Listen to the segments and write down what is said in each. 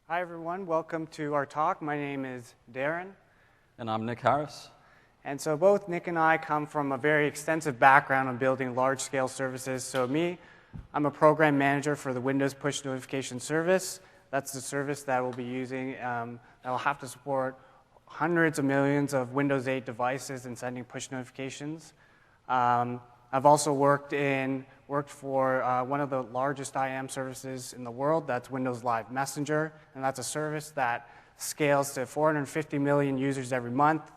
Hi, everyone. Welcome to our talk. My name is Darren. And I'm Nick Harris. And so both Nick and I come from a very extensive background on building large-scale services. So I'm a program manager for the Windows Push Notification Service. That's the service that we'll be using that will have to support hundreds of millions of Windows 8 devices and sending push notifications. I've also worked for one of the largest IAM services in the world. That's Windows Live Messenger, and that's a service that scales to 450 million users every month,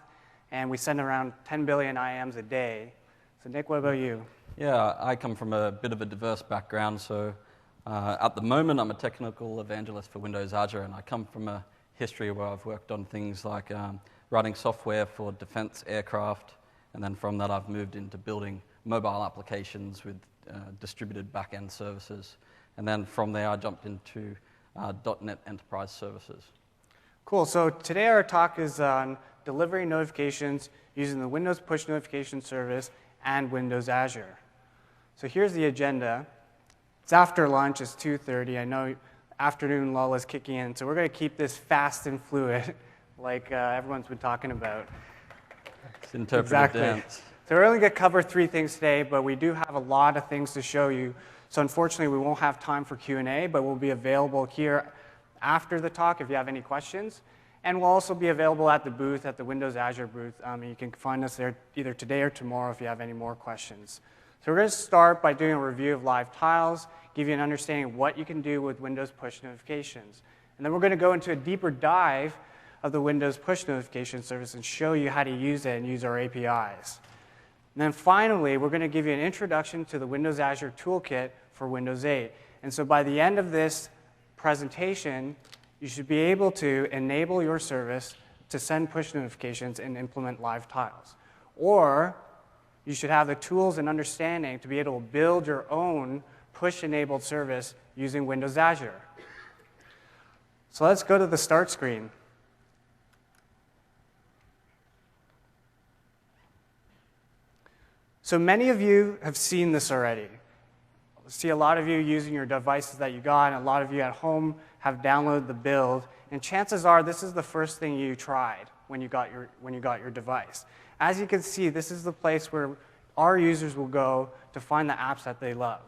and we send around 10 billion IAMs a day. So Nick, what about you? Yeah, I come from a bit of a diverse background. So at the moment, I'm a technical evangelist for Windows Azure, and I come from a history where I've worked on things like writing software for defense aircraft, and then from that I've moved into building mobile applications with distributed back-end services. And then from there I jumped into .NET Enterprise Services. Cool. So today our talk is on delivering notifications using the Windows Push Notification Service and Windows Azure. So here's the agenda. It's after lunch. It's 2:30. I know afternoon lull is kicking in, so we're going to keep this fast and fluid like everyone's been talking about. It's interpretive dance. So we're only going to cover 3 things today, but we do have a lot of things to show you. So unfortunately, we won't have time for Q&A, but we'll be available here after the talk if you have any questions. And we'll also be available at the booth, at the Windows Azure booth. You can find us there either today or tomorrow if you have any more questions. So we're going to start by doing a review of live tiles, give you an understanding of what you can do with Windows push notifications. And then we're going to go into a deeper dive of the Windows push notification service and show you how to use it and use our APIs. And then finally, we're going to give you an introduction to the Windows Azure Toolkit for Windows 8. And so by the end of this presentation, you should be able to enable your service to send push notifications and implement live tiles. Or you should have the tools and understanding to be able to build your own push-enabled service using Windows Azure. So let's go to the start screen. So many of you have seen this already. I see a lot of you using your devices that you got, and a lot of you at home have downloaded the build. And chances are this is the first thing you tried when you got your device. As you can see, this is the place where our users will go to find the apps that they love.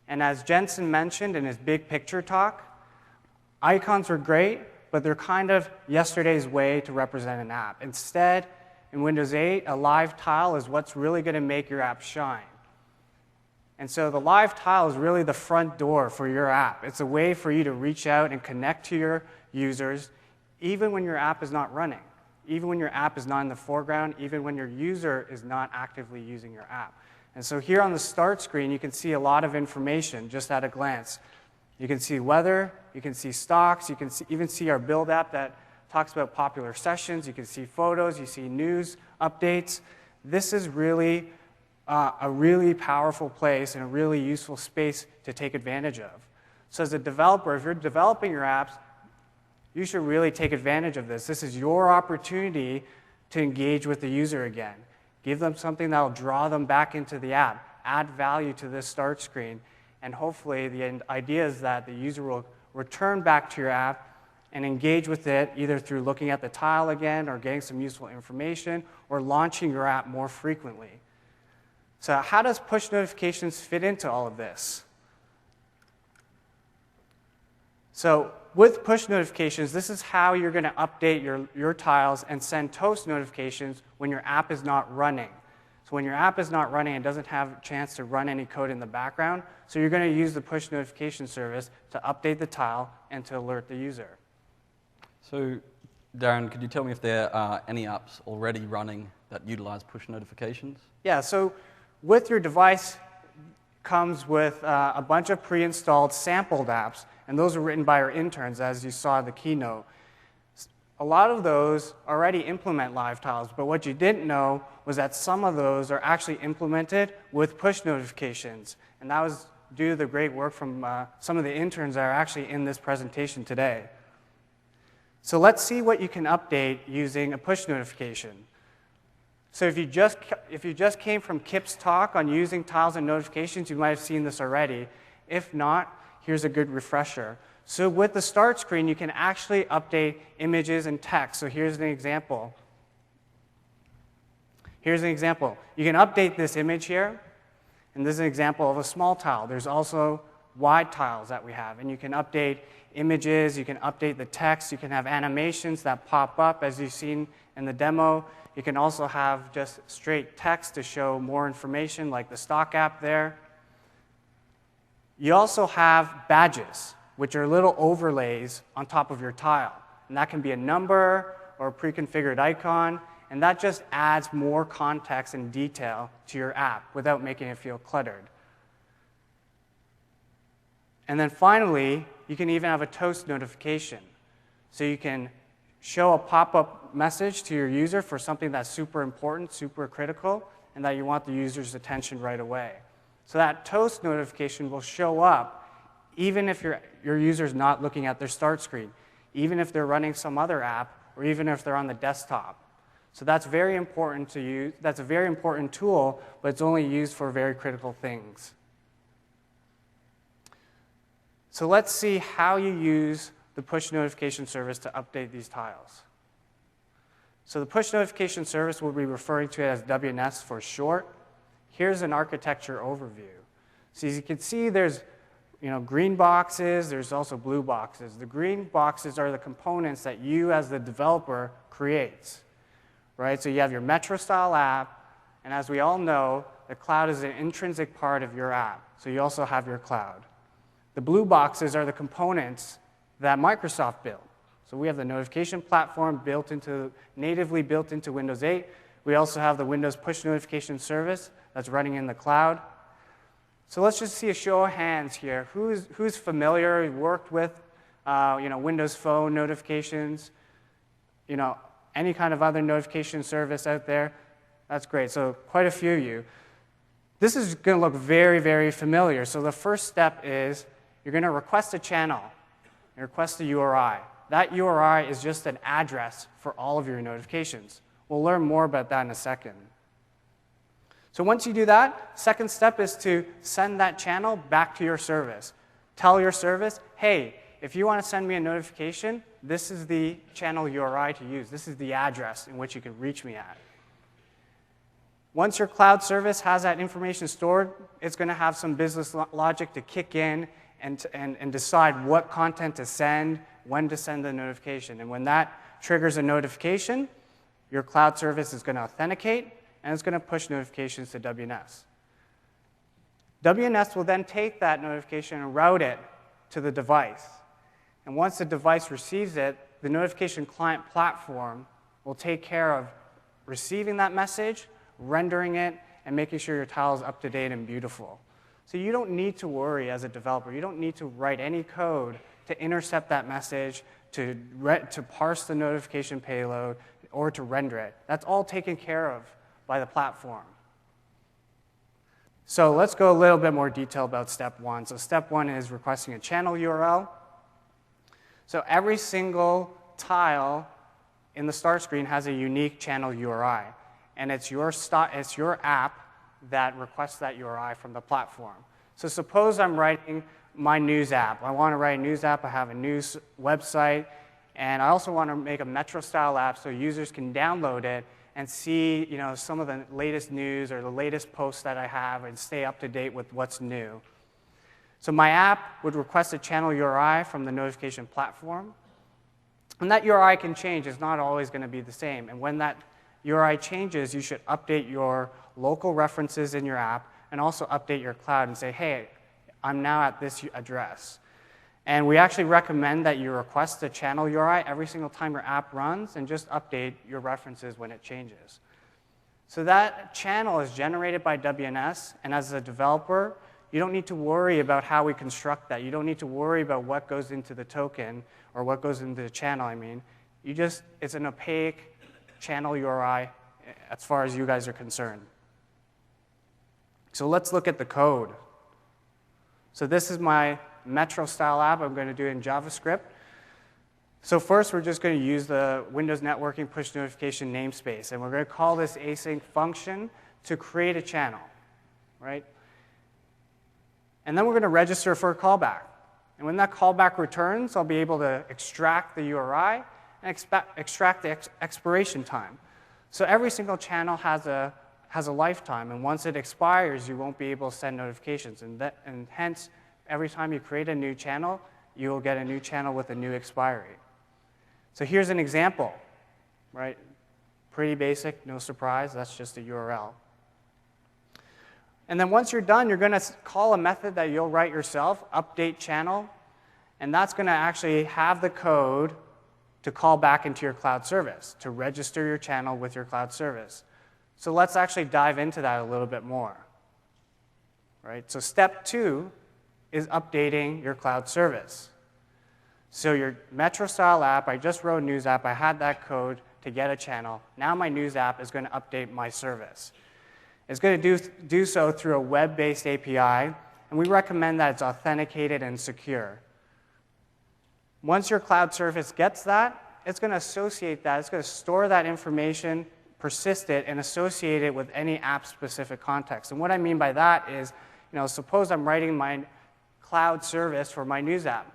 And as Jensen mentioned in his big picture talk, icons are great, but they're kind of yesterday's way to represent an app. Instead, in Windows 8, a live tile is what's really going to make your app shine. And so the live tile is really the front door for your app. It's a way for you to reach out and connect to your users even when your app is not running, even when your app is not in the foreground, even when your user is not actively using your app. And so here on the start screen, you can see a lot of information just at a glance. You can see weather, you can see stocks, you can even see our build app that talks about popular sessions. You can see photos, you see news updates. This is really a really powerful place and a really useful space to take advantage of. So as a developer, if you're developing your apps, you should really take advantage of this. This is your opportunity to engage with the user again. Give them something that will draw them back into the app, add value to this start screen, and hopefully the idea is that the user will return back to your app and engage with it either through looking at the tile again or getting some useful information or launching your app more frequently. So how does push notifications fit into all of this? So with push notifications, this is how you're going to update your tiles and send toast notifications when your app is not running. So when your app is not running, it doesn't have a chance to run any code in the background. So you're going to use the push notification service to update the tile and to alert the user. So, Darren, could you tell me if there are any apps already running that utilize push notifications? Yeah, so with your device comes with a bunch of pre-installed sampled apps, and those are written by our interns, as you saw in the keynote. A lot of those already implement live tiles, but what you didn't know was that some of those are actually implemented with push notifications, and that was due to the great work from some of the interns that are actually in this presentation today. So let's see what you can update using a push notification. So if you just came from Kip's talk on using tiles and notifications, you might have seen this already. If not, here's a good refresher. So with the start screen, you can actually update images and text. So here's an example. Here's an example. You can update this image here, and this is an example of a small tile. There's also wide tiles that we have, and you can update images, you can update the text, you can have animations that pop up as you've seen in the demo. You can also have just straight text to show more information like the stock app there. You also have badges, which are little overlays on top of your tile. And that can be a number or a pre-configured icon, and that just adds more context and detail to your app without making it feel cluttered. And then finally, you can even have a toast notification. So you can show a pop-up message to your user for something that's super important, super critical, and that you want the user's attention right away. So that toast notification will show up even if your user's not looking at their start screen, even if they're running some other app, or even if they're on the desktop. So that's very important to use. That's a very important tool, but it's only used for very critical things. So let's see how you use the push notification service to update these tiles. So the push notification service we'll be referring to it as WNS for short. Here's an architecture overview. So as you can see, there's green boxes, there's also blue boxes. The green boxes are the components that you as the developer creates, right? So you have your Metro style app, and as we all know, the cloud is an intrinsic part of your app. So you also have your cloud. The blue boxes are the components that Microsoft built. So we have the notification platform natively built into Windows 8. We also have the Windows push notification service that's running in the cloud. So let's just see a show of hands here. Who's familiar, worked with Windows Phone notifications, any kind of other notification service out there? That's great. So quite a few of you. This is going to look very, very familiar. So the first step is you're going to request a channel. You request a URI. That URI is just an address for all of your notifications. We'll learn more about that in a second. So once you do that, second step is to send that channel back to your service. Tell your service, hey, if you want to send me a notification, this is the channel URI to use. This is the address in which you can reach me at. Once your cloud service has that information stored, it's going to have some business logic to kick in and decide what content to send, when to send the notification. And when that triggers a notification, your cloud service is going to authenticate, and it's going to push notifications to WNS. WNS will then take that notification and route it to the device. And once the device receives it, the notification client platform will take care of receiving that message, rendering it, and making sure your tile is up to date and beautiful. So you don't need to worry as a developer. You don't need to write any code to intercept that message, to parse the notification payload, or to render it. That's all taken care of by the platform. So let's go a little bit more detail about step one. So step one is requesting a channel URL. So every single tile in the start screen has a unique channel URI. And it's your app that requests that URI from the platform. So suppose I'm writing my news app. I want to write a news app. I have a news website. And I also want to make a Metro-style app so users can download it and see some of the latest news or the latest posts that I have and stay up to date with what's new. So my app would request a channel URI from the notification platform. And that URI can change. It's not always going to be the same. And when that URI changes, you should update your local references in your app and also update your cloud and say, hey, I'm now at this address. And we actually recommend that you request a channel URI every single time your app runs and just update your references when it changes. So that channel is generated by WNS, and as a developer, you don't need to worry about how we construct that. You don't need to worry about what goes into the token or what goes into the channel, it's an opaque channel URI as far as you guys are concerned. So let's look at the code. So this is my Metro-style app. I'm going to do it in JavaScript. So first, we're just going to use the Windows Networking Push Notification namespace, and we're going to call this async function to create a channel, right? And then we're going to register for a callback. And when that callback returns, I'll be able to extract the URI and extract the expiration time. So every single channel has a lifetime, and once it expires, you won't be able to send notifications. And hence, every time you create a new channel, you will get a new channel with a new expiry. So here's an example, right? Pretty basic, no surprise, that's just a URL. And then once you're done, you're going to call a method that you'll write yourself, update channel, and that's going to actually have the code to call back into your cloud service, to register your channel with your cloud service. So let's actually dive into that a little bit more. Right? So step 2 is updating your cloud service. So your Metro-style app, I just wrote a news app, I had that code to get a channel. Now my news app is going to update my service. It's going to do so through a web-based API, and we recommend that it's authenticated and secure. Once your cloud service gets that, it's going to associate that, it's going to store that information, persist it, and associate it with any app-specific context. And what I mean by that is, suppose I'm writing my cloud service for my news app.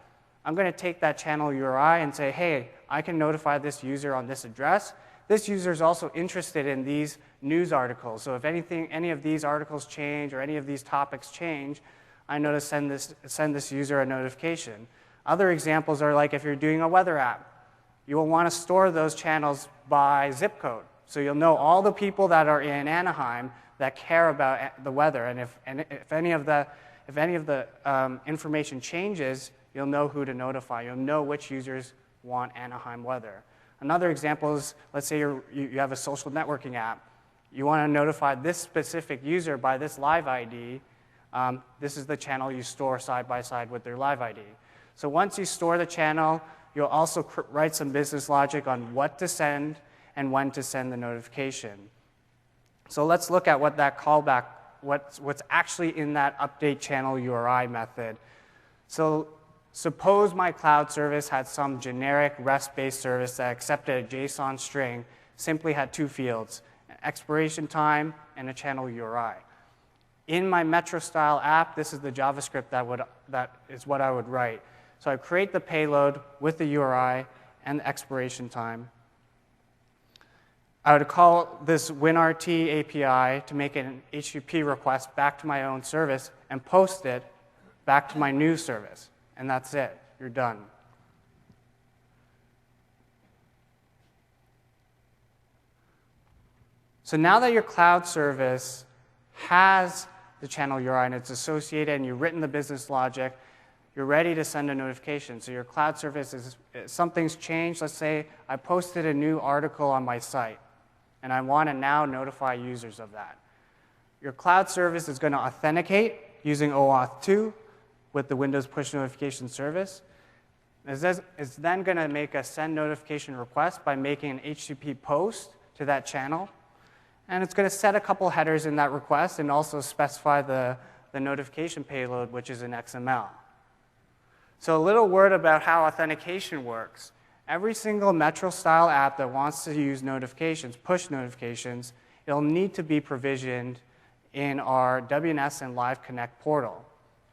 I'm going to take that channel URI and say, hey, I can notify this user on this address. This user is also interested in these news articles. So if any of these articles change or any of these topics change, I know to send this user a notification. Other examples are like if you're doing a weather app. You will want to store those channels by zip code. So you'll know all the people that are in Anaheim that care about the weather. And if any of the information changes, you'll know who to notify. You'll know which users want Anaheim weather. Another example is, let's say you have a social networking app. You want to notify this specific user by this live ID. This is the channel you store side by side with their live ID. So once you store the channel, you'll also write some business logic on what to send and when to send the notification. So let's look at what that callback, what's actually in that update channel URI method. So suppose my cloud service had some generic REST-based service that accepted a JSON string, simply had 2 fields, an expiration time and a channel URI. In my Metro-style app, this is the JavaScript that is what I would write. So I create the payload with the URI and the expiration time. I would call this WinRT API to make an HTTP request back to my own service and post it back to my news service. And that's it. You're done. So now that your cloud service has the channel URI and it's associated and you've written the business logic, you're ready to send a notification. So your cloud service is, something's changed. Let's say I posted a new article on my site, and I want to now notify users of that. Your cloud service is going to authenticate using OAuth 2 with the Windows push notification service. It's then going to make a send notification request by making an HTTP post to that channel. And it's going to set a couple headers in that request and also specify the notification payload, which is in XML. So a little word about how authentication works. Every single Metro-style app that wants to use notifications, push notifications, it'll need to be provisioned in our WNS and Live Connect portal.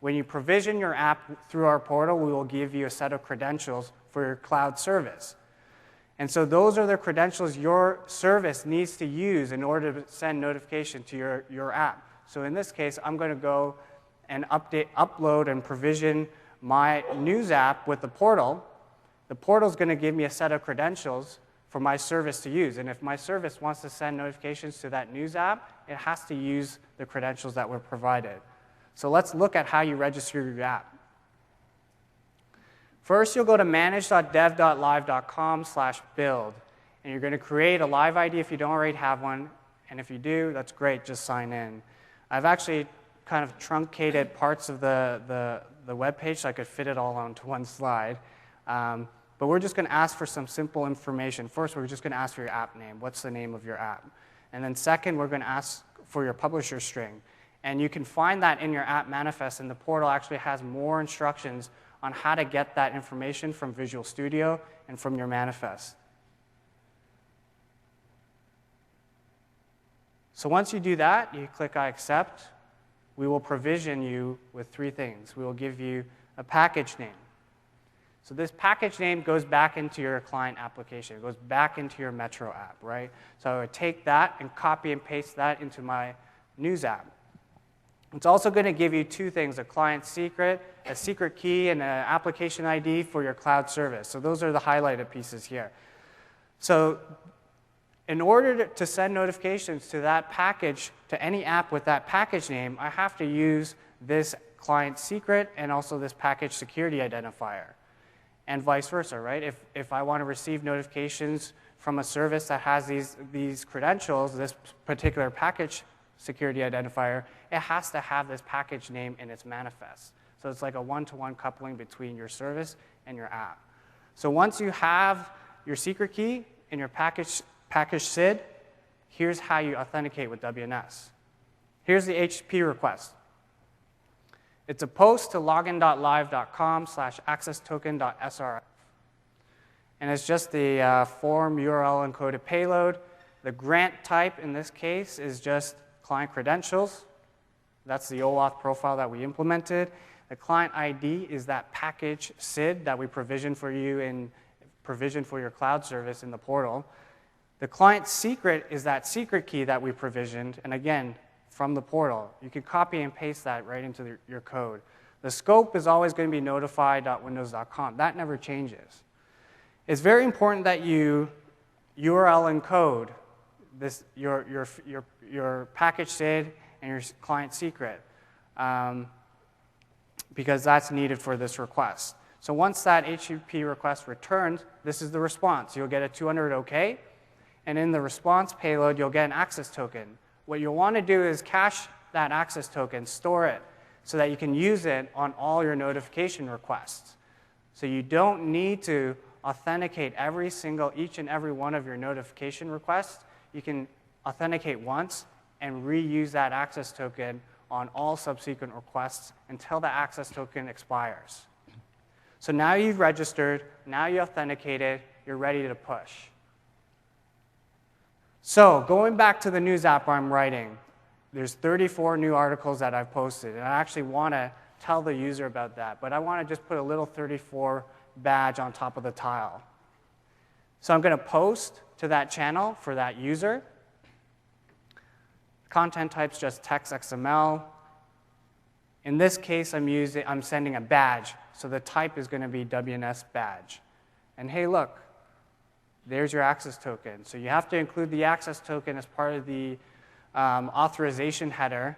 When you provision your app through our portal, we will give you a set of credentials for your cloud service. And so those are the credentials your service needs to use in order to send notification to your app. So in this case, I'm going to go and upload and provision my news app with the portal. The portal is going to give me a set of credentials for my service to use. And if my service wants to send notifications to that news app, it has to use the credentials that were provided. So let's look at how you register your app. First, you'll go to manage.dev.live.com/build, and you're going to create a live ID if you don't already have one. And if you do, that's great, just sign in. I've actually kind of truncated parts of the web page so I could fit it all onto one slide. But we're just going to ask for some simple information. First, we're just going to ask for your app name. What's the name of your app? And then second, we're going to ask for your publisher string. And you can find that in your app manifest, and the portal actually has more instructions on how to get that information from Visual Studio and from your manifest. So once you do that, you click I accept. we will provision you with three things. We will give you a package name. So this package name goes back into your client application. It goes back into your Metro app, right? So I would take that and copy and paste that into my news app. It's also going to give you two things, a client secret, a secret key, and an application ID for your cloud service. So those are the highlighted pieces here. So in order to send notifications to that package, to any app with that package name, I have to use this client secret and also this package security identifier, and vice versa, right? If I want to receive notifications from a service that has these credentials, this particular package security identifier, it has to have this package name in its manifest. So it's like a one-to-one coupling between your service and your app. So once you have your secret key and your package SID, here's how you authenticate with WNS. Here's the HTTP request. It's a post to login.live.com/accesstoken.srf. And it's just the form URL encoded payload. The grant type in this case is just client credentials. That's the OAuth profile that we implemented. The client ID is that package SID that we provision for you and provision for your cloud service in the portal. The client secret is that secret key that we provisioned, and again, from the portal. You can copy and paste that right into your code. The scope is always going to be notify.windows.com. That never changes. It's very important that you URL encode your package SID and your client secret because that's needed for this request. So once that HTTP request returns, this is the response. You'll get a 200 OK, and in the response payload, you'll get an access token. What you'll want to do is cache that access token, store it, so that you can use it on all your notification requests. So you don't need to authenticate each and every one of your notification requests. You can authenticate once and reuse that access token on all subsequent requests until the access token expires. So now you've registered, now you authenticated, you're ready to push. So going back to the news app I'm writing, there's 34 new articles that I've posted, and I actually want to tell the user about that, but I want to just put a little 34 badge on top of the tile. So I'm going to post to that channel for that user. Content type's just text XML. In this case, I'm sending a badge, so the type is going to be WNS badge. And hey, look, there's your access token. So you have to include the access token as part of the authorization header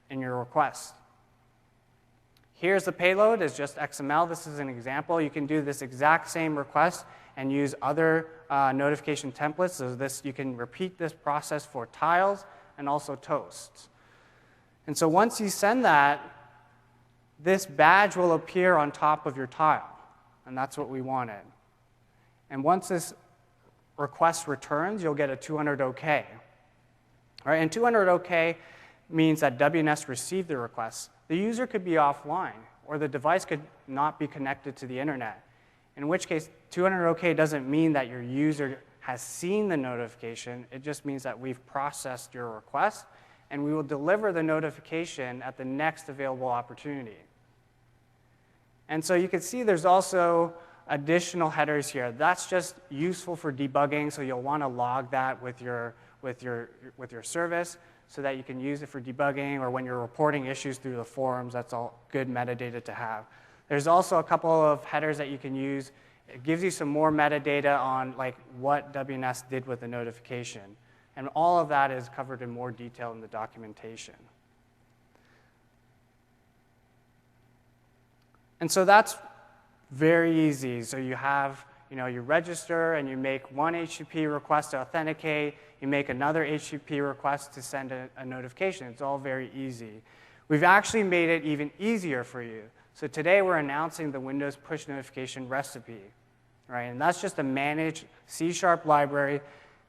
in your request. Here's the payload. It's just XML. This is an example. You can do this exact same request and use other notification templates. So you can repeat this process for tiles and also toasts. And so once you send that, this badge will appear on top of your tile. And that's what we wanted. And once this request returns, you'll get a 200 OK. All right, and 200 OK means that WNS received the request. The user could be offline, or the device could not be connected to the internet, in which case 200 OK doesn't mean that your user has seen the notification. It just means that we've processed your request, and we will deliver the notification at the next available opportunity. And so you can see there's also additional headers here. That's just useful for debugging, so you'll want to log that with your service so that you can use it for debugging, or when you're reporting issues through the forums. That's all good metadata to have. There's also a couple of headers that you can use. It gives you some more metadata on like what WNS did with the notification. And all of that is covered in more detail in the documentation. And so that's very easy. So you have, you register and you make one HTTP request to authenticate. You make another HTTP request to send a notification. It's all very easy. We've actually made it even easier for you. So today we're announcing the Windows push notification recipe, right? And that's just a managed C# library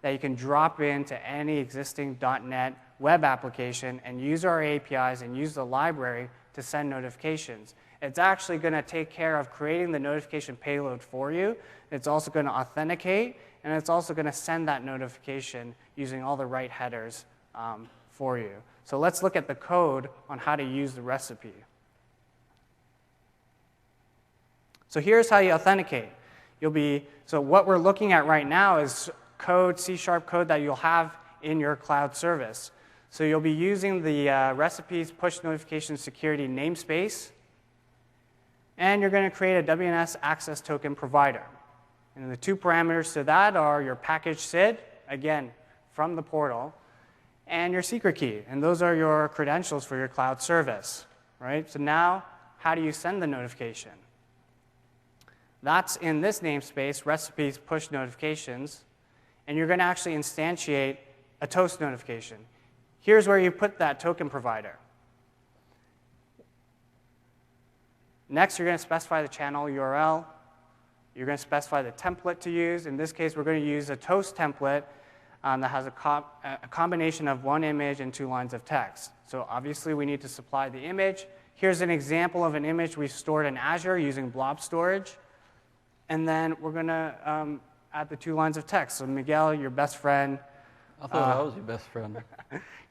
that you can drop into any existing .NET web application and use our APIs and use the library to send notifications. It's actually going to take care of creating the notification payload for you. It's also going to authenticate, and it's also going to send that notification using all the right headers for you. So let's look at the code on how to use the recipe. So here's how you authenticate. So what we're looking at right now is code, C# code that you'll have in your cloud service. So you'll be using the recipes push notification security namespace, and you're going to create a WNS access token provider. And the two parameters to that are your package SID, again, from the portal, and your secret key. And those are your credentials for your cloud service, right? So now, how do you send the notification? That's in this namespace, recipes push notifications, and you're going to actually instantiate a toast notification. Here's where you put that token provider. Next, you're going to specify the channel URL. You're going to specify the template to use. In this case, we're going to use a toast template that has a combination of one image and 2 lines of text. So obviously, we need to supply the image. Here's an example of an image we've stored in Azure using blob storage. And then we're going to add the 2 lines of text. So Miguel, your best friend, I thought I was your best friend.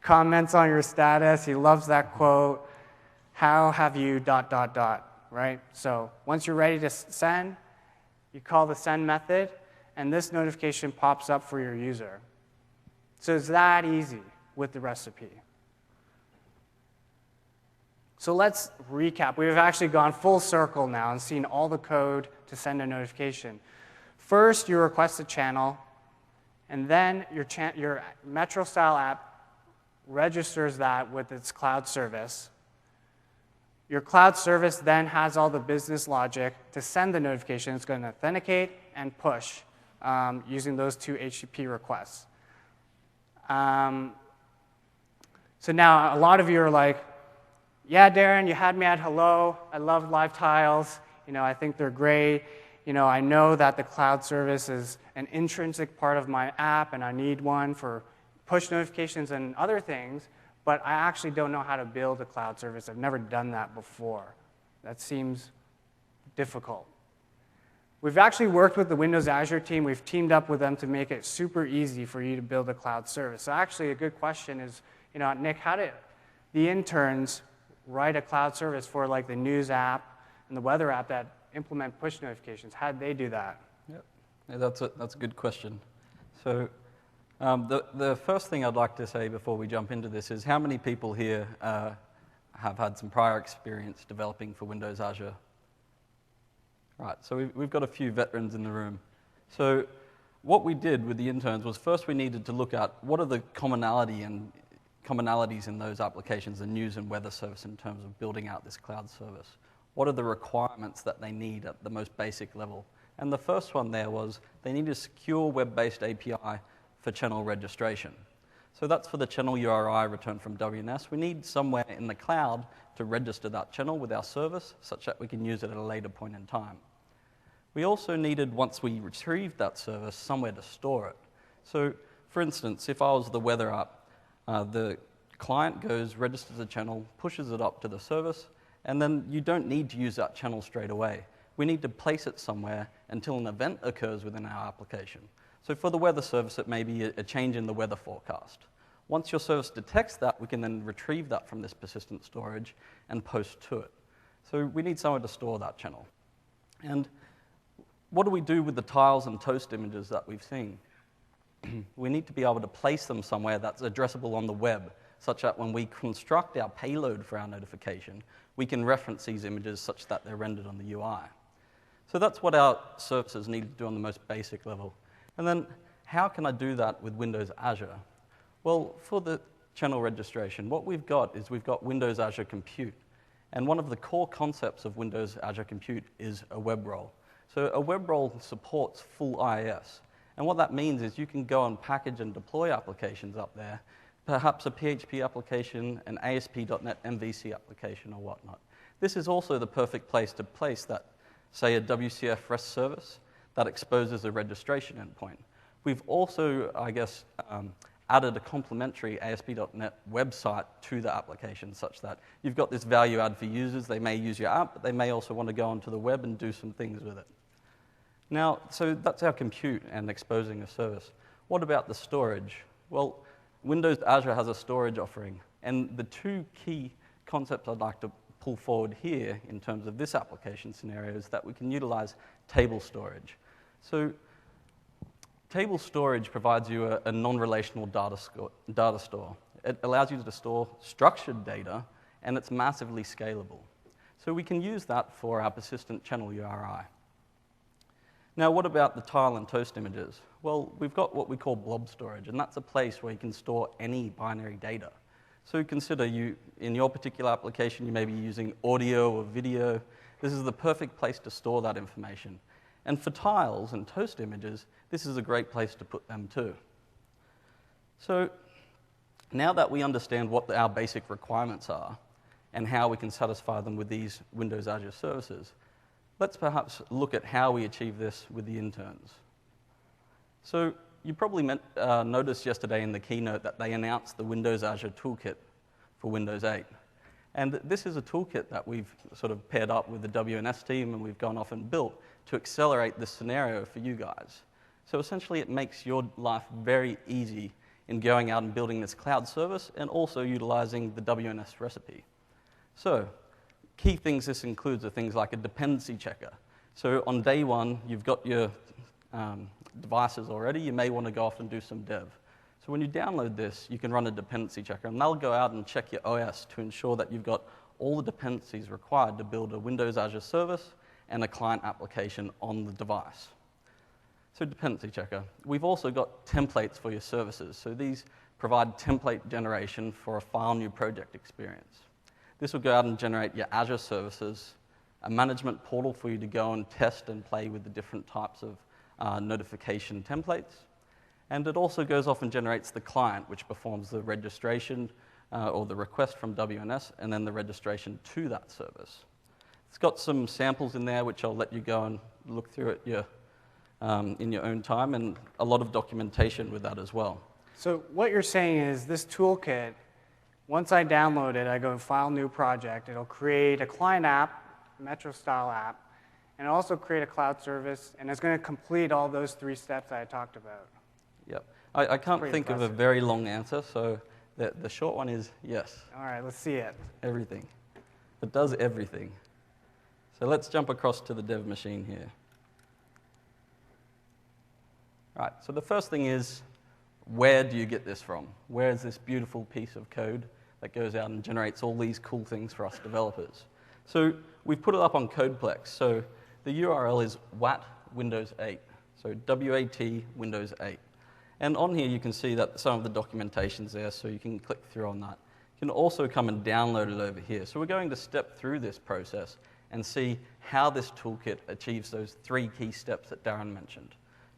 comments on your status. He loves that quote. How have you ... right? So once you're ready to send, you call the send method, and this notification pops up for your user. So it's that easy with the recipe. So let's recap. We've actually gone full circle now and seen all the code to send a notification. First, you request a channel, and then your Metro-style app registers that with its cloud service. Your cloud service then has all the business logic to send the notification. It's going to authenticate and push using those 2 HTTP requests. So now a lot of you are like, yeah, Darren, you had me at hello. I love live tiles. I think they're great. I know that the cloud service is an intrinsic part of my app, and I need one for push notifications and other things, but I actually don't know how to build a cloud service. I've never done that before. That seems difficult. We've actually worked with the Windows Azure team. We've teamed up with them to make it super easy for you to build a cloud service. So actually, a good question is, Nick, how did the interns write a cloud service for like the news app and the weather app that implement push notifications? How did they do that? Yep. Yeah, that's a good question. So the first thing I'd like to say before we jump into this is how many people here have had some prior experience developing for Windows Azure? Right, so we've got a few veterans in the room. So what we did with the interns was first we needed to look at what are the commonalities in those applications, the news and weather service, in terms of building out this cloud service. What are the requirements that they need at the most basic level? And the first one there was they need a secure web-based API for channel registration. So that's for the channel URI returned from WNS. We need somewhere in the cloud to register that channel with our service such that we can use it at a later point in time. We also needed, once we retrieved that service, somewhere to store it. So for instance, if I was the weather app, the client goes, registers a channel, pushes it up to the service, and then you don't need to use that channel straight away. We need to place it somewhere until an event occurs within our application. So for the weather service, it may be a change in the weather forecast. Once your service detects that, we can then retrieve that from this persistent storage and post to it. So we need somewhere to store that channel. And what do we do with the tiles and toast images that we've seen? We need to be able to place them somewhere that's addressable on the web, such that when we construct our payload for our notification, we can reference these images such that they're rendered on the UI. So that's what our services need to do on the most basic level. And then how can I do that with Windows Azure? Well, for the channel registration, what we've got is we've got Windows Azure Compute. And one of the core concepts of Windows Azure Compute is a web role. So a web role supports full IIS. And what that means is you can go and package and deploy applications up there, perhaps a PHP application, an ASP.NET MVC application, or whatnot. This is also the perfect place to place that, say, a WCF REST service that exposes a registration endpoint. We've also, added a complementary ASP.NET website to the application such that you've got this value add for users. They may use your app, but they may also want to go onto the web and do some things with it. Now, so that's our compute and exposing a service. What about the storage? Well, Windows Azure has a storage offering. And the two key concepts I'd like to pull forward here in terms of this application scenario is that we can utilize table storage. So table storage provides you a non-relational data store. It allows you to store structured data, and it's massively scalable. So we can use that for our persistent channel URI. Now, what about the tile and toast images? Well, we've got what we call blob storage, and that's a place where you can store any binary data. So consider in your particular application, you may be using audio or video. This is the perfect place to store that information. And for tiles and toast images, this is a great place to put them too. So now that we understand what our basic requirements are and how we can satisfy them with these Windows Azure services, let's perhaps look at how we achieve this with the interns. So you probably noticed yesterday in the keynote that they announced the Windows Azure Toolkit for Windows 8. And this is a toolkit that we've sort of paired up with the WNS team, and we've gone off and built to accelerate this scenario for you guys. So essentially, it makes your life very easy in going out and building this cloud service and also utilizing the WNS recipe. So key things this includes are things like a dependency checker. So on day one, you've got your devices already. You may want to go off and do some dev. So when you download this, you can run a dependency checker, and they'll go out and check your OS to ensure that you've got all the dependencies required to build a Windows Azure service and a client application on the device. So dependency checker. We've also got templates for your services. So these provide template generation for a file new project experience. This will go out and generate your Azure services, a management portal for you to go and test and play with the different types of notification templates. And it also goes off and generates the client, which performs the registration or the request from WNS, and then the registration to that service. It's got some samples in there, which I'll let you go and look through at in your own time, and a lot of documentation with that as well. So what you're saying is this toolkit, once I download it, I go and file new project. It'll create a client app, Metro-style app, and also create a cloud service, and it's going to complete all those 3 steps I talked about. Yep. I can't think of a very long answer, so the short one is yes. All right, let's see it. Everything. It does everything. So let's jump across to the dev machine here. Right, so the first thing is, where do you get this from? Where is this beautiful piece of code that goes out and generates all these cool things for us developers? So we've put it up on Codeplex. So the URL is WAT Windows 8. So W-A-T Windows 8. And on here you can see that some of the documentation's there, so you can click through on that. You can also come and download it over here. So we're going to step through this process and see how this toolkit achieves those 3 key steps that Darren mentioned.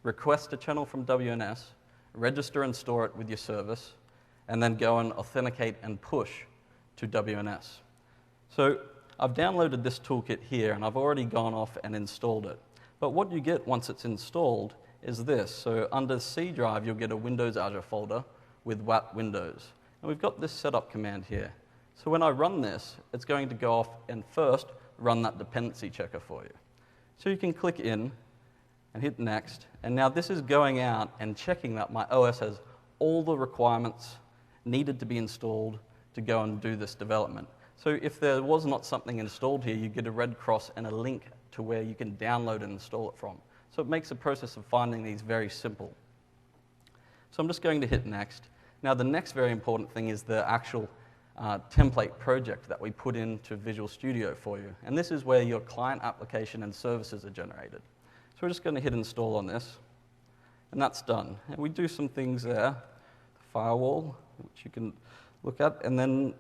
Request a channel from WNS, register and store it with your service, and then go and authenticate and push to WNS. So I've downloaded this toolkit here, and I've already gone off and installed it. But what you get once it's installed is this. So under C drive, you'll get a Windows Azure folder with WAT Windows. And we've got this setup command here. So when I run this, it's going to go off and first run that dependency checker for you. So you can click in and hit next. And now this is going out and checking that my OS has all the requirements needed to be installed to go and do this development. So if there was not something installed here, you get a red cross and a link to where you can download and install it from. So it makes the process of finding these very simple. So I'm just going to hit next. Now the next very important thing is the actual template project that we put into Visual Studio for you. And this is where your client application and services are generated. So we're just going to hit install on this, and that's done. And we do some things there, the firewall, which you can look at, and then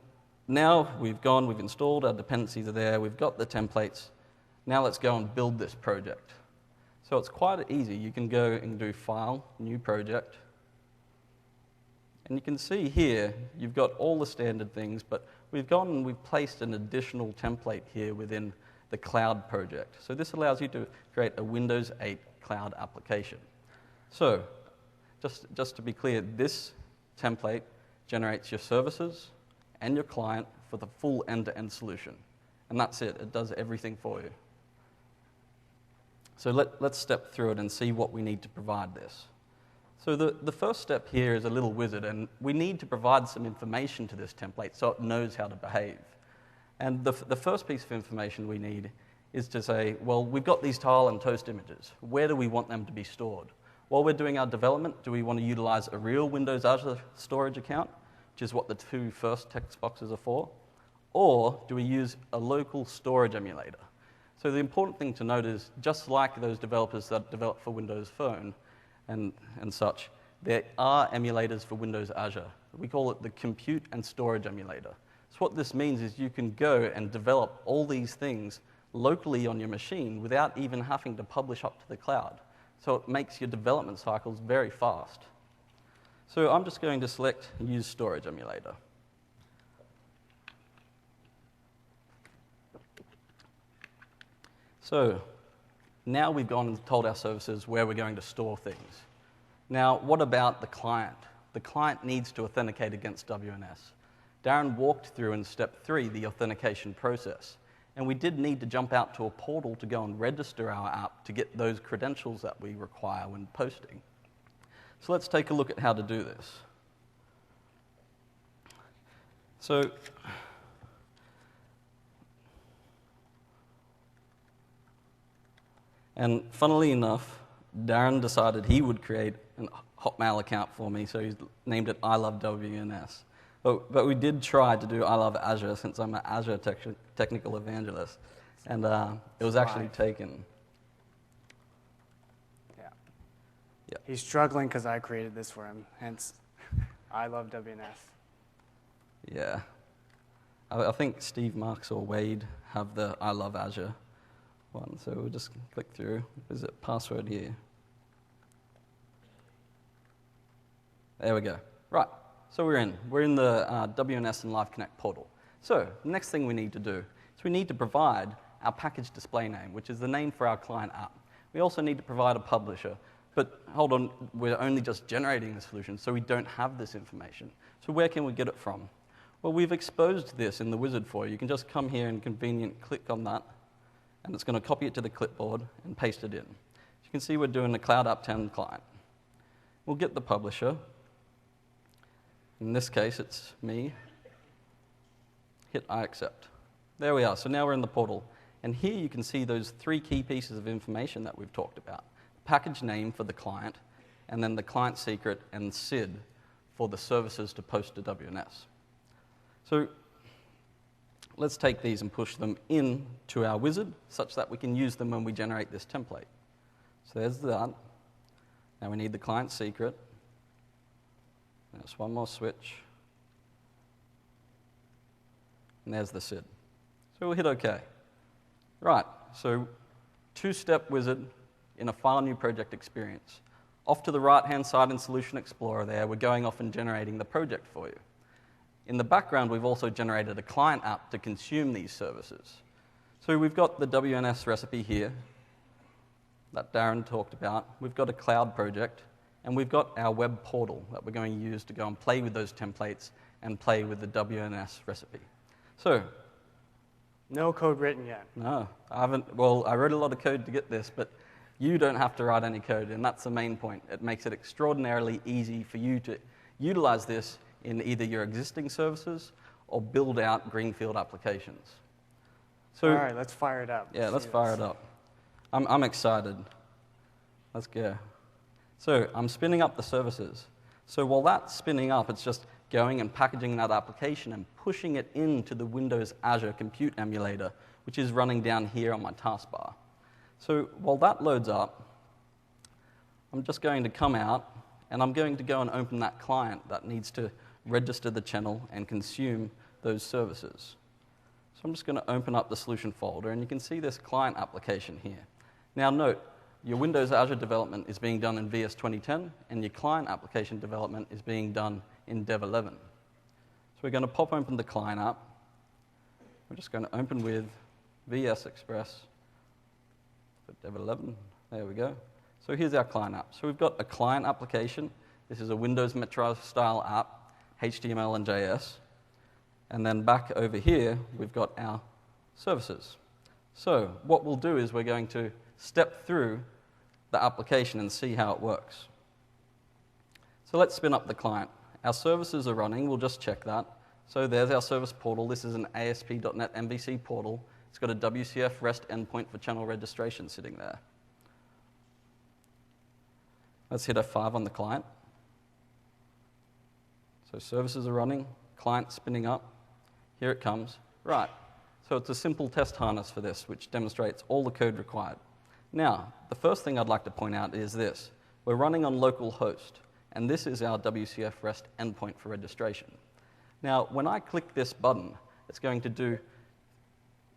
now we've installed, our dependencies are there, we've got the templates. Now let's go and build this project. So it's quite easy. You can go and do File, New Project, and you can see here, you've got all the standard things, but we've gone and we've placed an additional template here within the cloud project. So this allows you to create a Windows 8 cloud application. So just to be clear, this template generates your services and your client for the full end-to-end solution. And that's it. It does everything for you. So let's step through it and see what we need to provide this. So the first step here is a little wizard, and we need to provide some information to this template so it knows how to behave. And the first piece of information we need is to say, well, we've got these tile and toast images. Where do we want them to be stored? While we're doing our development, do we want to utilize a real Windows Azure storage account, which is what the two first text boxes are for? Or do we use a local storage emulator? So the important thing to note is, just like those developers that develop for Windows Phone and such, there are emulators for Windows Azure. We call it the Compute and Storage Emulator. So what this means is you can go and develop all these things locally on your machine without even having to publish up to the cloud. So it makes your development cycles very fast. So I'm just going to select Use Storage Emulator. So now we've gone and told our services where we're going to store things. Now, what about the client? The client needs to authenticate against WNS. Darren walked through in step 3 the authentication process. And we did need to jump out to a portal to go and register our app to get those credentials that we require when posting. So let's take a look at how to do this. So and funnily enough, Darren decided he would create a Hotmail account for me, so he's named it I Love WNS. But we did try to do I Love Azure, since I'm an Azure technical evangelist, and it was actually taken. Yeah. Yep. He's struggling because I created this for him, hence I Love WNS. Yeah. I think Steve Marks or Wade have the I Love Azure one, so we'll just click through. Visit password here. There we go. Right. So we're in the WNS and Live Connect portal. So the next thing we need to do is we need to provide our package display name, which is the name for our client app. We also need to provide a publisher. But hold on, we're only just generating the solution, so we don't have this information. So where can we get it from? Well, we've exposed this in the wizard for you. You can just come here and convenient click on that, and it's going to copy it to the clipboard and paste it in. You can see we're doing the Cloud App 10 client. We'll get the publisher. In this case, it's me. Hit I accept. There we are. So now we're in the portal. And here you can see those 3 key pieces of information that we've talked about. Package name for the client, and then the client secret and SID for the services to post to WNS. So let's take these and push them into our wizard such that we can use them when we generate this template. So there's that. Now we need the client secret. There's one more switch. And there's the SID. So we'll hit OK. Right, so 2-step wizard in a file new project experience. Off to the right-hand side in Solution Explorer there, we're going off and generating the project for you. In the background, we've also generated a client app to consume these services. So we've got the WNS recipe here that Darren talked about. We've got a cloud project. And we've got our web portal that we're going to use to go and play with those templates and play with the WNS recipe. So, no code written yet. No, I haven't. Well, I wrote a lot of code to get this, but you don't have to write any code, and that's the main point. It makes it extraordinarily easy for you to utilize this in either your existing services or build out greenfield applications. So, all right, let's fire it up. Yeah, let's fire it up. I'm excited. Let's go. So I'm spinning up the services. So while that's spinning up, it's just going and packaging that application and pushing it into the Windows Azure Compute emulator, which is running down here on my taskbar. So while that loads up, I'm just going to come out, and I'm going to go and open that client that needs to register the channel and consume those services. So I'm just going to open up the solution folder, and you can see this client application here. Now note, your Windows Azure development is being done in VS 2010, and your client application development is being done in Dev 11. So we're going to pop open the client app. We're just going to open with VS Express for Dev 11. There we go. So here's our client app. So we've got a client application. This is a Windows Metro style app, HTML and JS. And then back over here, we've got our services. So what we'll do is we're going to step through the application and see how it works. So let's spin up the client. Our services are running. We'll just check that. So there's our service portal. This is an ASP.NET MVC portal. It's got a WCF REST endpoint for channel registration sitting there. Let's hit F5 on the client. So services are running, client spinning up. Here it comes. Right. So it's a simple test harness for this, which demonstrates all the code required. Now, the first thing I'd like to point out is this. We're running on local host, and this is our WCF REST endpoint for registration. Now, when I click this button, it's going to do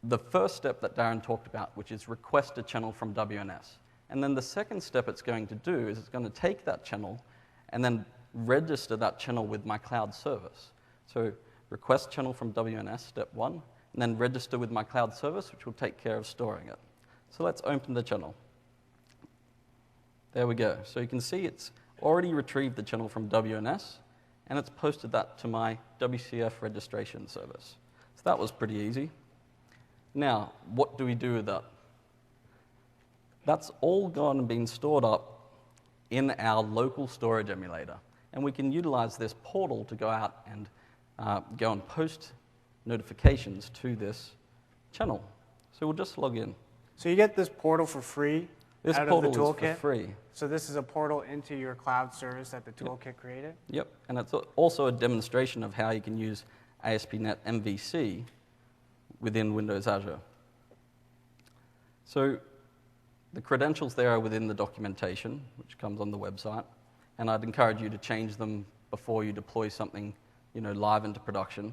the first step that Darren talked about, which is request a channel from WNS. And then the second step it's going to do is it's going to take that channel and then register that channel with my cloud service. So request channel from WNS, step 1, and then register with my cloud service, which will take care of storing it. So let's open the channel. There we go. So you can see it's already retrieved the channel from WNS, and it's posted that to my WCF registration service. So that was pretty easy. Now, what do we do with that? That's all gone and been stored up in our local storage emulator. And we can utilize this portal to go out and go and post notifications to this channel. So we'll just log in. So you get this portal for free out of the toolkit? Is for free. So this is a portal into your cloud service that the toolkit created? Yep, and it's also a demonstration of how you can use ASP.NET MVC within Windows Azure. So the credentials there are within the documentation, which comes on the website, and I'd encourage you to change them before you deploy something, live into production.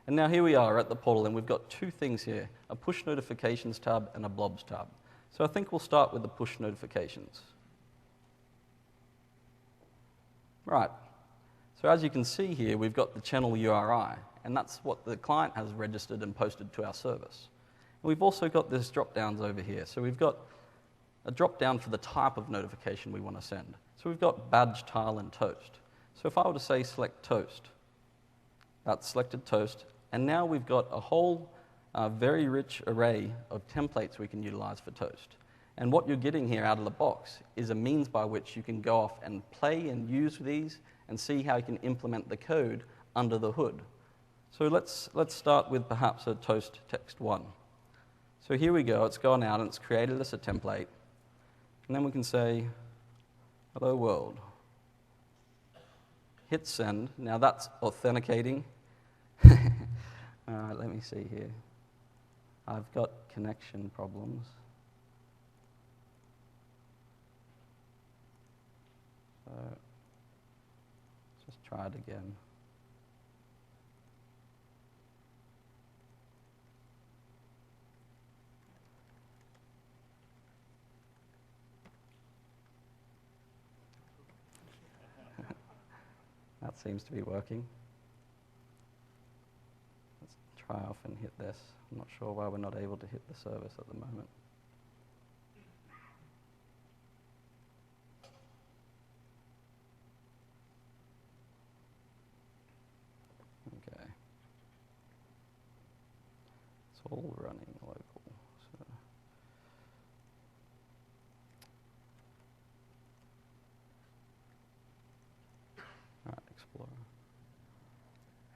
And now here we are at the portal, and we've got two things here, a push notifications tab and a blobs tab. So I think we'll start with the push notifications. Right. So as you can see here, we've got the channel URI, and that's what the client has registered and posted to our service. And we've also got this drop-downs over here. So we've got a drop-down for the type of notification we want to send. So we've got badge, tile, and toast. So if I were to say select toast, that's selected toast, and now we've got a whole very rich array of templates we can utilize for toast. And what you're getting here out of the box is a means by which you can go off and play and use these and see how you can implement the code under the hood. So let's start with perhaps a toast text 1. So here we go. It's gone out and it's created us a template. And then we can say, hello world. Hit send. Now that's authenticating. All right, let me see here. I've got connection problems. So let's just try it again. That seems to be working. Let's try off and hit this. I'm not sure why we're not able to hit the service at the moment. Okay. It's all running local. So. All right, Explorer.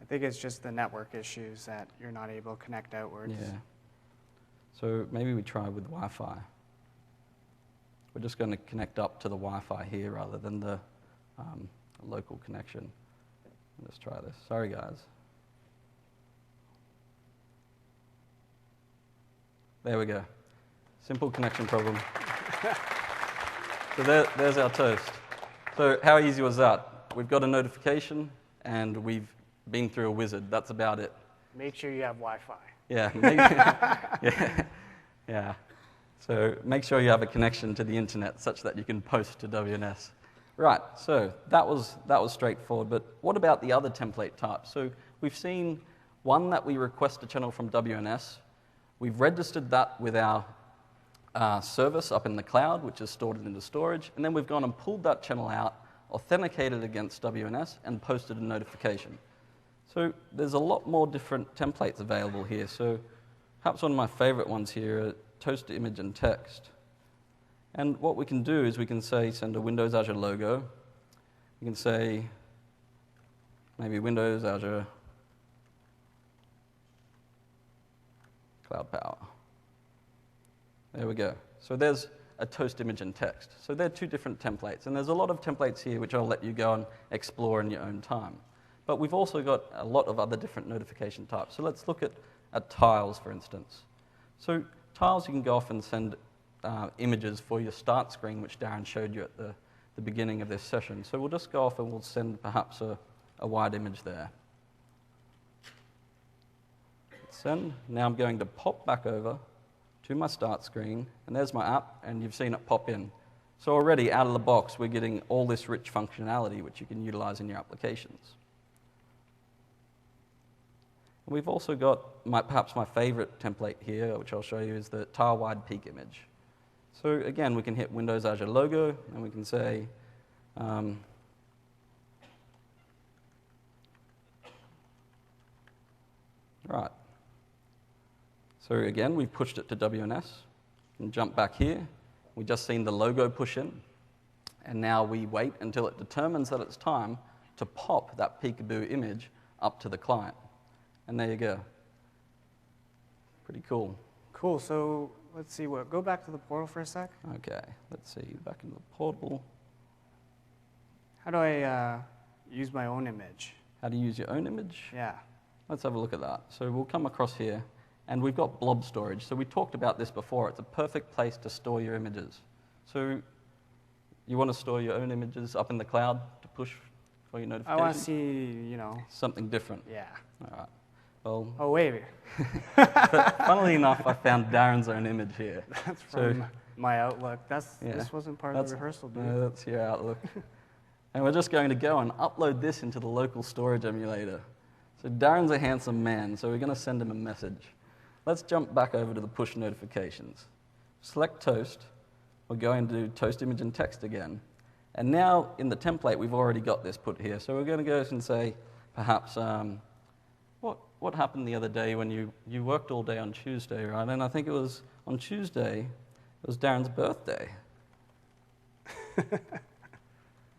I think it's just the network issues that you're not able to connect outwards. Yeah. So maybe we try with Wi-Fi. We're just going to connect up to the Wi-Fi here rather than the local connection. Let's try this. Sorry, guys. There we go. Simple connection problem. So there's our toast. So how easy was that? We've got a notification, and we've been through a wizard. That's about it. Make sure you have Wi-Fi. Yeah. Yeah. So make sure you have a connection to the internet such that you can post to WNS. Right. So that was straightforward. But what about the other template types? So we've seen one that we request a channel from WNS. We've registered that with our service up in the cloud, which is stored into storage, and then we've gone and pulled that channel out, authenticated against WNS, and posted a notification. So there's a lot more different templates available here. So perhaps one of my favorite ones here are toast image and text. And what we can do is we can say send a Windows Azure logo, You can say maybe Windows, Azure, Cloud Power. There we go. So there's a toast image and text. So they're two different templates. And there's a lot of templates here which I'll let you go and explore in your own time. But we've also got a lot of other different notification types. So let's look at tiles, for instance. So tiles, you can go off and send images for your start screen, which Darren showed you at the beginning of this session. So we'll just go off and we'll send perhaps a wide image there. Send. Now I'm going to pop back over to my start screen, and there's my app, and you've seen it pop in. So already out of the box, we're getting all this rich functionality which you can utilize in your applications. And we've also got perhaps my favorite template here, which I'll show you, is the tile-wide peak image. So again, we can hit Windows Azure logo, and we can say, right. So again, we've pushed it to WNS. And jump back here. We've just seen the logo push in. And now we wait until it determines that it's time to pop that peekaboo image up to the client. And there you go. Pretty cool. Cool. So let's see. Go back to the portal for a sec. Okay. Let's see. Back into the portal. How do I use my own image? How to use your own image? Yeah. Let's have a look at that. So we'll come across here. And we've got blob storage. So we talked about this before. It's a perfect place to store your images. So you want to store your own images up in the cloud to push for your notifications? I want to see, something different. Yeah. All right. Well. Oh, wait. Funnily enough, I found Darren's own image here. That's from my Outlook. Yeah, this wasn't part of the rehearsal, dude. No, that's your Outlook. And we're just going to go and upload this into the local storage emulator. So Darren's a handsome man, so we're going to send him a message. Let's jump back over to the push notifications. Select toast. We're going to do toast image and text again. And now in the template, we've already got this put here. So we're going to go and say, perhaps, what happened the other day when you worked all day on Tuesday, right? And I think it was on Tuesday, it was Darren's birthday.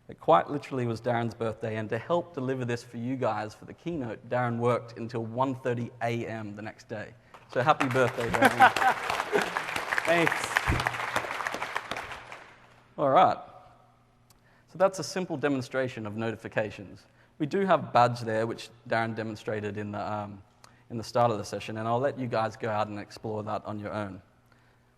It quite literally was Darren's birthday. And to help deliver this for you guys for the keynote, Darren worked until 1:30 a.m. the next day. So happy birthday, Darren. Thanks. All right. So that's a simple demonstration of notifications. We do have badge there, which Darren demonstrated in the start of the session, and I'll let you guys go out and explore that on your own.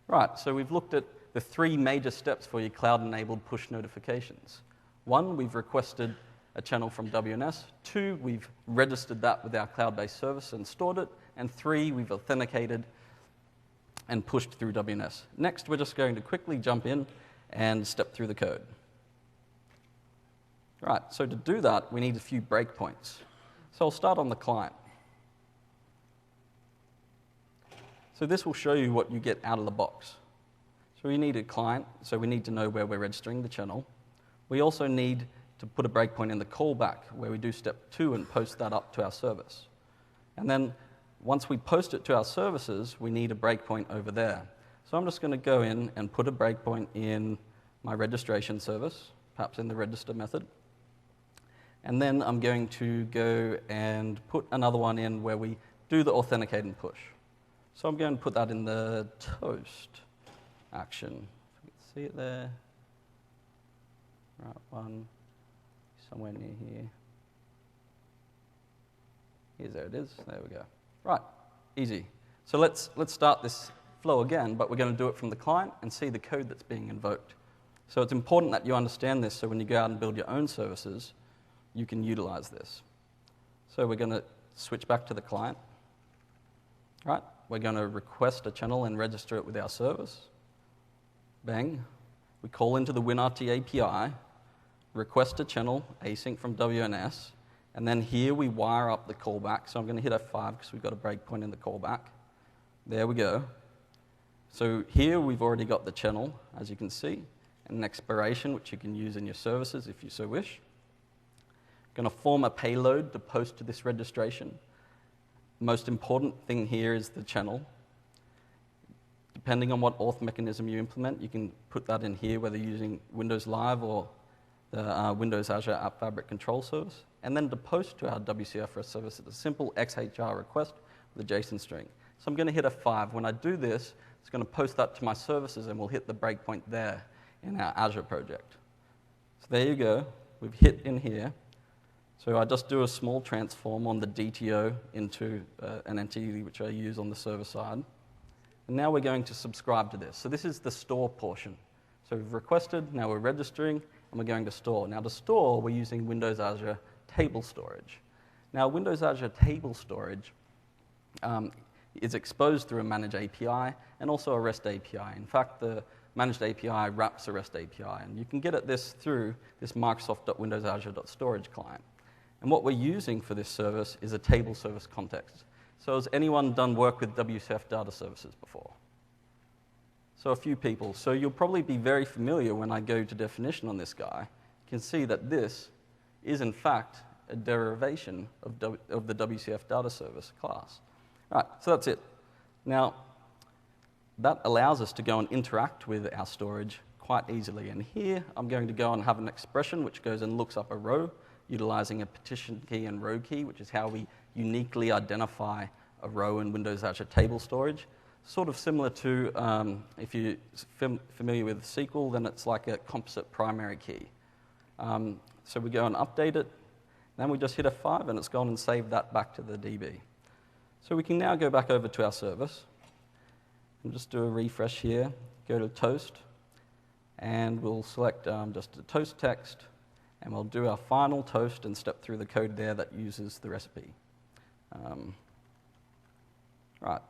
Right, so we've looked at the 3 major steps for your cloud-enabled push notifications. 1, we've requested a channel from WNS. 2, we've registered that with our cloud-based service and stored it. And 3, we've authenticated and pushed through WNS. Next, we're just going to quickly jump in and step through the code. Right, so to do that, we need a few breakpoints. So I'll start on the client. So this will show you what you get out of the box. So we need a client, so we need to know where we're registering the channel. We also need to put a breakpoint in the callback, where we do step 2 and post that up to our service. And then once we post it to our services, we need a breakpoint over there. So I'm just going to go in and put a breakpoint in my registration service, perhaps in the register method. And then I'm going to go and put another one in where we do the authenticate and push. So I'm going to put that in the toast action. If you can see it there. Right one, somewhere near here. There it is. There we go. Right, easy. So let's start this flow again, but we're going to do it from the client and see the code that's being invoked. So it's important that you understand this, so when you go out and build your own services, you can utilize this. So we're going to switch back to the client. Right, we're going to request a channel and register it with our service. Bang. We call into the WinRT API, request a channel, async from WNS, and then here we wire up the callback. So I'm going to hit F5 because we've got a breakpoint in the callback. There we go. So here we've already got the channel, as you can see, and an expiration, which you can use in your services if you so wish. Going to form a payload to post to this registration. Most important thing here is the channel. Depending on what auth mechanism you implement, you can put that in here, whether using Windows Live or the Windows Azure App Fabric Control Service, and then to post to our WCF REST service, it's a simple XHR request with a JSON string. So I'm going to hit F5. When I do this, it's going to post that to my services, and we'll hit the breakpoint there in our Azure project. So there you go. We've hit in here. So I just do a small transform on the DTO into an entity which I use on the server side. And now we're going to subscribe to this. So this is the store portion. So we've requested, now we're registering, and we're going to store. Now to store, we're using Windows Azure Table Storage. Now Windows Azure Table Storage is exposed through a Managed API and also a REST API. In fact, the Managed API wraps a REST API, and you can get at this through this Microsoft.windowsazure.storage client. And what we're using for this service is a table service context. So has anyone done work with WCF data services before? So a few people. So you'll probably be very familiar when I go to definition on this guy. You can see that this is, in fact, a derivation of the WCF data service class. All right, so that's it. Now, that allows us to go and interact with our storage quite easily. And here, I'm going to go and have an expression which goes and looks up a row, utilizing a partition key and row key, which is how we uniquely identify a row in Windows Azure Table Storage. Sort of similar to, if you're familiar with SQL, then it's like a composite primary key. So we go and update it, then we just hit F5 and it's gone and saved that back to the DB. So we can now go back over to our service and just do a refresh here, go to toast, and we'll select just a toast text, and we'll do our final toast and step through the code there that uses the recipe. Right,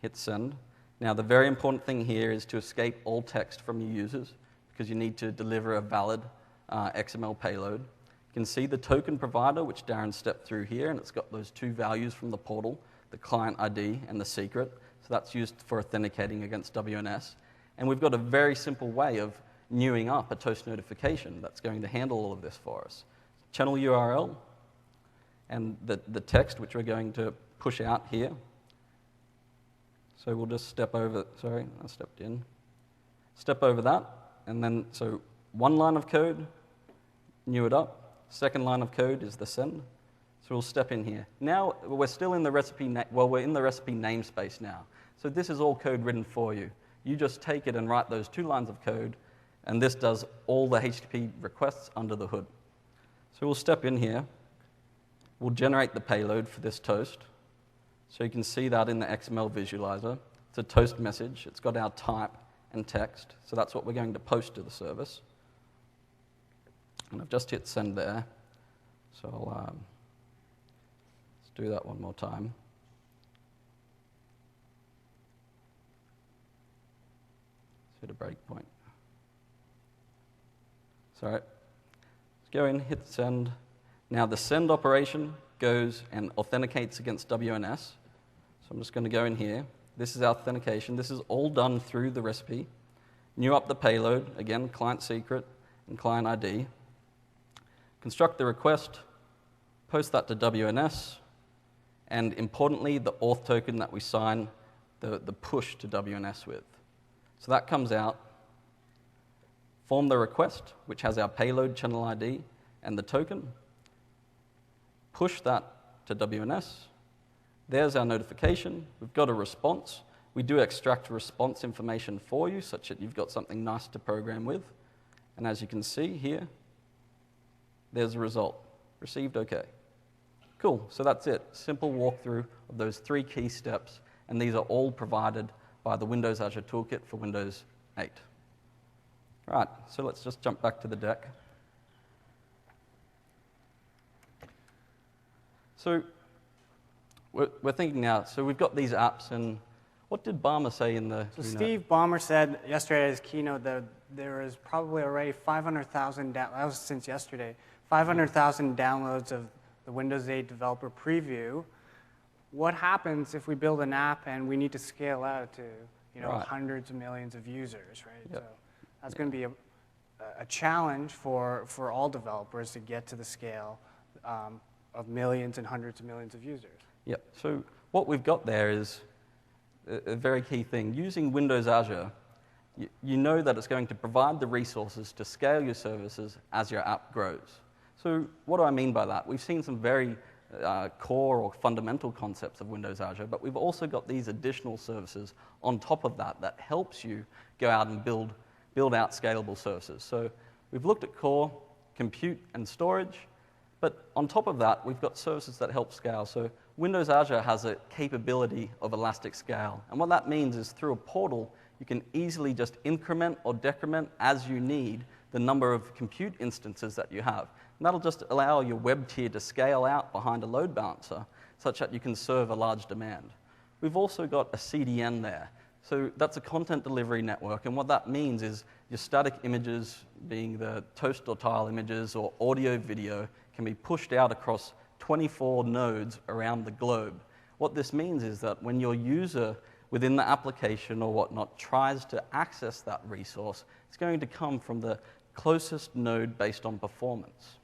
hit send. Now the very important thing here is to escape all text from your users because you need to deliver a valid XML payload. You can see the token provider, which Darren stepped through here, and it's got those two values from the portal, the client ID and the secret. So that's used for authenticating against WNS. And we've got a very simple way of newing up a toast notification that's going to handle all of this for us. Channel URL and the text, which we're going to push out here. So we'll just step over, sorry, I stepped in. Step over that, and then, so one line of code, new it up. Second line of code is the send. So we'll step in here. Now, we're still in the recipe, we're in the recipe namespace now. So this is all code written for you. You just take it and write those 2 lines of code, and this does all the HTTP requests under the hood. So we'll step in here. We'll generate the payload for this toast. So you can see that in the XML visualizer. It's a toast message. It's got our type and text. So that's what we're going to post to the service. And I've just hit send there. So let's do that one more time. Let's hit a breakpoint. Sorry. Let's go in, hit send. Now the send operation goes and authenticates against WNS. So I'm just going to go in here. This is our authentication. This is all done through the recipe. New up the payload, again, client secret and client ID. Construct the request, post that to WNS, and importantly, the auth token that we sign the push to WNS with. So that comes out. Form the request, which has our payload channel ID and the token. Push that to WNS. There's our notification. We've got a response. We do extract response information for you such that you've got something nice to program with. And as you can see here, there's a result. Received OK. Cool, so that's it. Simple walkthrough of those 3 key steps, and these are all provided by the Windows Azure Toolkit for Windows 8. Right, so let's just jump back to the deck. So we're thinking now, so we've got these apps, and what did Balmer say in the keynote? Steve Ballmer said yesterday at his keynote that there is probably already 500,000, that was since yesterday, 500,000 downloads of the Windows 8 developer preview. What happens if we build an app and we need to scale out to hundreds of millions of users, right? Yep. So that's going to be a challenge for all developers to get to the scale of millions and hundreds of millions of users. Yep. So what we've got there is a very key thing. Using Windows Azure, you know that it's going to provide the resources to scale your services as your app grows. So what do I mean by that? We've seen some very core or fundamental concepts of Windows Azure, but we've also got these additional services on top of that that helps you go out and build out scalable services. So we've looked at core, compute, and storage, but on top of that, we've got services that help scale. So Windows Azure has a capability of elastic scale, and what that means is through a portal, you can easily just increment or decrement as you need the number of compute instances that you have. And that'll just allow your web tier to scale out behind a load balancer such that you can serve a large demand. We've also got a CDN there. So that's a content delivery network, and what that means is your static images, being the toast or tile images or audio, video, can be pushed out across 24 nodes around the globe. What this means is that when your user within the application or whatnot tries to access that resource, it's going to come from the closest node based on performance.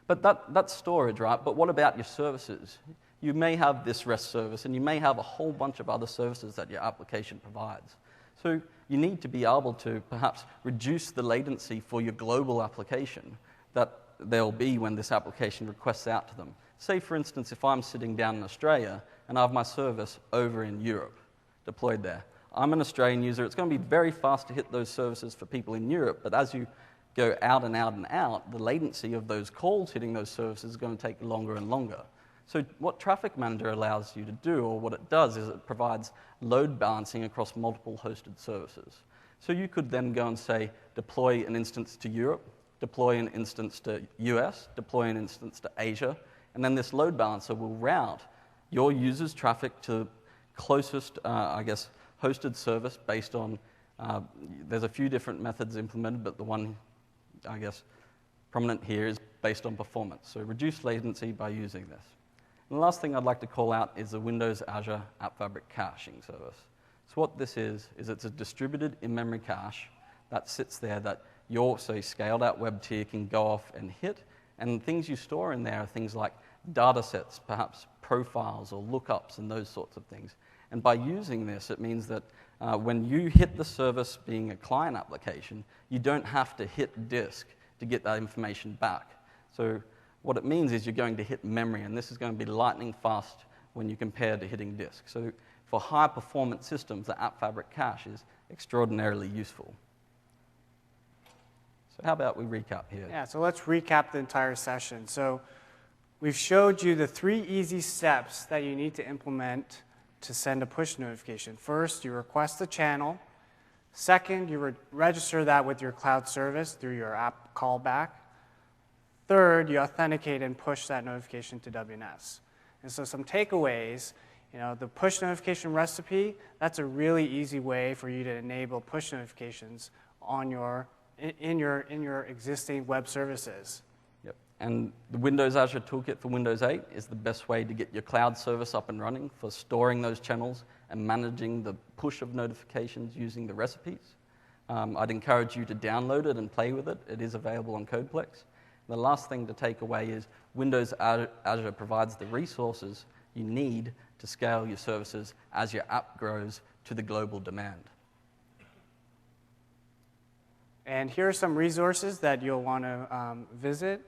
But that's storage, right? But what about your services? You may have this REST service, and you may have a whole bunch of other services that your application provides. So you need to be able to perhaps reduce the latency for your global application that there'll be when this application requests out to them. Say, for instance, if I'm sitting down in Australia and I have my service over in Europe deployed there. I'm an Australian user. It's going to be very fast to hit those services for people in Europe, but as you go out and out and out, the latency of those calls hitting those services is going to take longer and longer. So what Traffic Manager allows you to do, or what it does, is it provides load balancing across multiple hosted services. So you could then go and say, deploy an instance to Europe, deploy an instance to US, deploy an instance to Asia, and then this load balancer will route your users' traffic to closest, hosted service based on, there's a few different methods implemented, but the one, prominent here is based on performance. So reduce latency by using this. And the last thing I'd like to call out is the Windows Azure App Fabric caching service. So what this is it's a distributed in-memory cache that sits there that your, say, scaled out web tier can go off and hit, and things you store in there are things like data sets, perhaps profiles or lookups and those sorts of things. And by using this, it means that when you hit the service being a client application, you don't have to hit disk to get that information back. So what it means is you're going to hit memory, and this is going to be lightning fast when you compare to hitting disk. So for high-performance systems, the App Fabric cache is extraordinarily useful. So how about we recap here? Yeah, so let's recap the entire session. So we've showed you the 3 easy steps that you need to implement to send a push notification. First, you request the channel. Second, you register that with your cloud service through your app callback. Third, you authenticate and push that notification to WNS. And so some takeaways, the push notification recipe, that's a really easy way for you to enable push notifications on in your existing web services. Yep. And the Windows Azure Toolkit for Windows 8 is the best way to get your cloud service up and running for storing those channels and managing the push of notifications using the recipes. I'd encourage you to download it and play with it. It is available on Codeplex. The last thing to take away is Windows Azure provides the resources you need to scale your services as your app grows to the global demand. And here are some resources that you'll want to visit.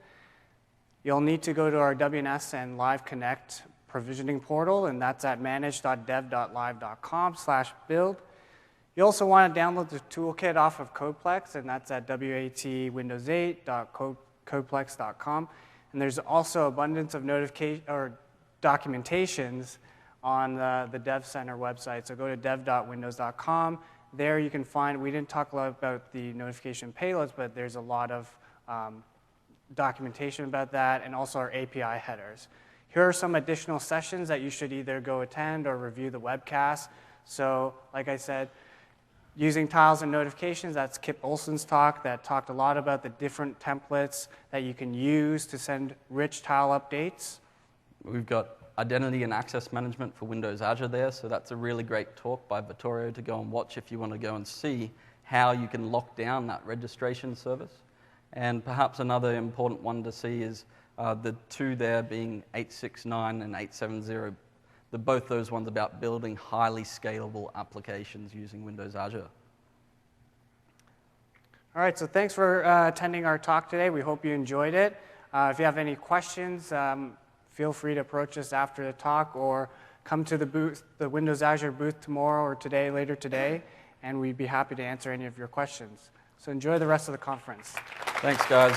You'll need to go to our WNS and Live Connect provisioning portal, and that's at manage.dev.live.com/build. You also want to download the toolkit off of Codeplex, and that's at watwindows8.codeplex.com. And there's also abundance of documentations on the Dev Center website. So go to dev.windows.com. There you can find, we didn't talk a lot about the notification payloads, but there's a lot of documentation about that, and also our API headers. Here are some additional sessions that you should either go attend or review the webcast. So like I said, using tiles and notifications, that's Kip Olson's talk that talked a lot about the different templates that you can use to send rich tile updates. We've got identity and access management for Windows Azure there, so that's a really great talk by Vittorio to go and watch if you want to go and see how you can lock down that registration service. And perhaps another important one to see is the two there being 869 and 870. Both those ones about building highly scalable applications using Windows Azure. All right, so thanks for attending our talk today. We hope you enjoyed it. If you have any questions, feel free to approach us after the talk or come to the booth, the Windows Azure booth tomorrow or today, later today, and we'd be happy to answer any of your questions. So enjoy the rest of the conference. Thanks, guys.